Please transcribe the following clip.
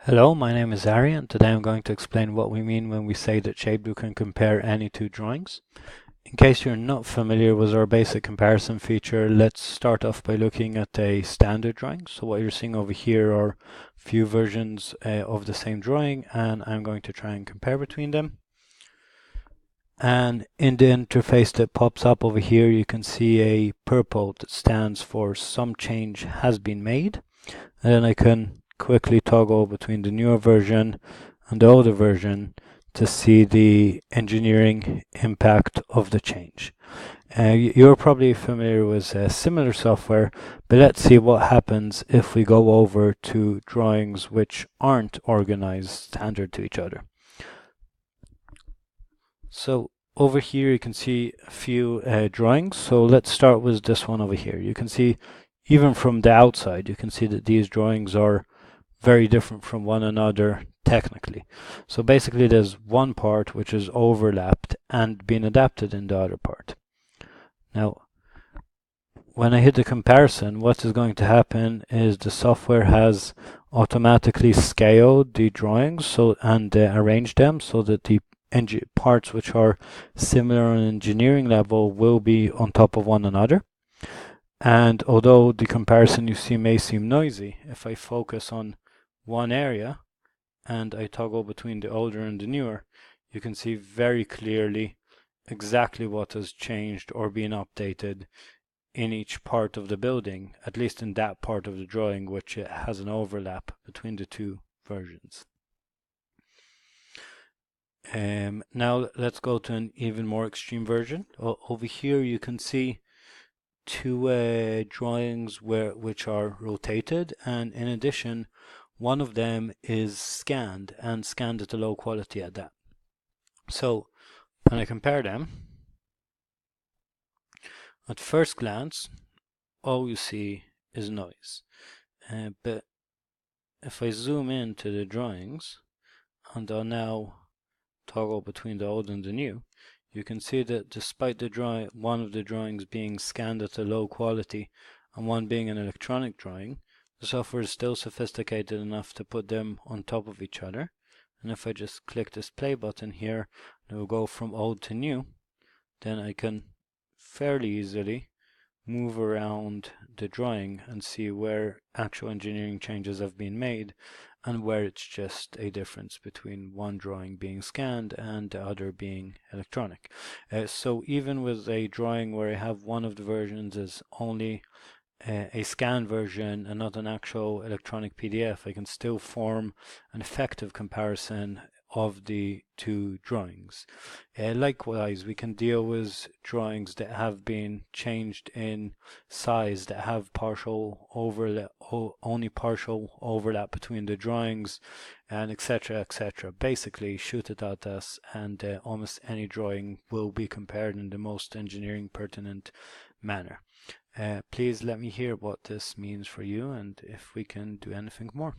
Hello, my name is Ari, and today I'm going to explain what we mean when we say that Shapedo can compare any two drawings. In case you're not familiar with our basic comparison feature, let's start off by looking at a standard drawing. So what you're seeing over here are a few versions of the same drawing, and I'm going to try and compare between them. And in the interface that pops up over here, you can see a purple that stands for some change has been made. And then I can quickly toggle between the newer version and the older version to see the engineering impact of the change. You're probably familiar with similar software, but let's see what happens if we go over to drawings which aren't organized standard to each other. So over here you can see a few drawings. So let's start with this one over here. You can see even from the outside, you can see that these drawings are very different from one another technically. So basically there's one part which is overlapped and been adapted in the other part. Now, when I hit the comparison, what is going to happen is the software has automatically scaled the drawings and arranged them so that the parts which are similar on engineering level will be on top of one another. And although the comparison you see may seem noisy, if I focus on one area and I toggle between the older and the newer, you can see very clearly exactly what has changed or been updated in each part of the building, at least in that part of the drawing which has an overlap between the two versions. Now let's go to an even more extreme version. Over here you can see two drawings which are rotated, and in addition one of them is scanned at a low quality at that. So when I compare them, at first glance all you see is noise, but if I zoom into the drawings and I'll now toggle between the old and the new, you can see that despite one of the drawings being scanned at a low quality and one being an electronic drawing, the software is still sophisticated enough to put them on top of each other. And if I just click this play button here, it will go from old to new. Then I can fairly easily move around the drawing and see where actual engineering changes have been made and where it's just a difference between one drawing being scanned and the other being electronic. So even with a drawing where I have one of the versions is only a scanned version and not an actual electronic PDF, I can still form an effective comparison of the two drawings. Likewise, we can deal with drawings that have been changed in size, that have partial overlap, only partial overlap between the drawings, and etc. etc. Basically, shoot it at us, and almost any drawing will be compared in the most engineering pertinent manner. Please let me hear what this means for you and if we can do anything more.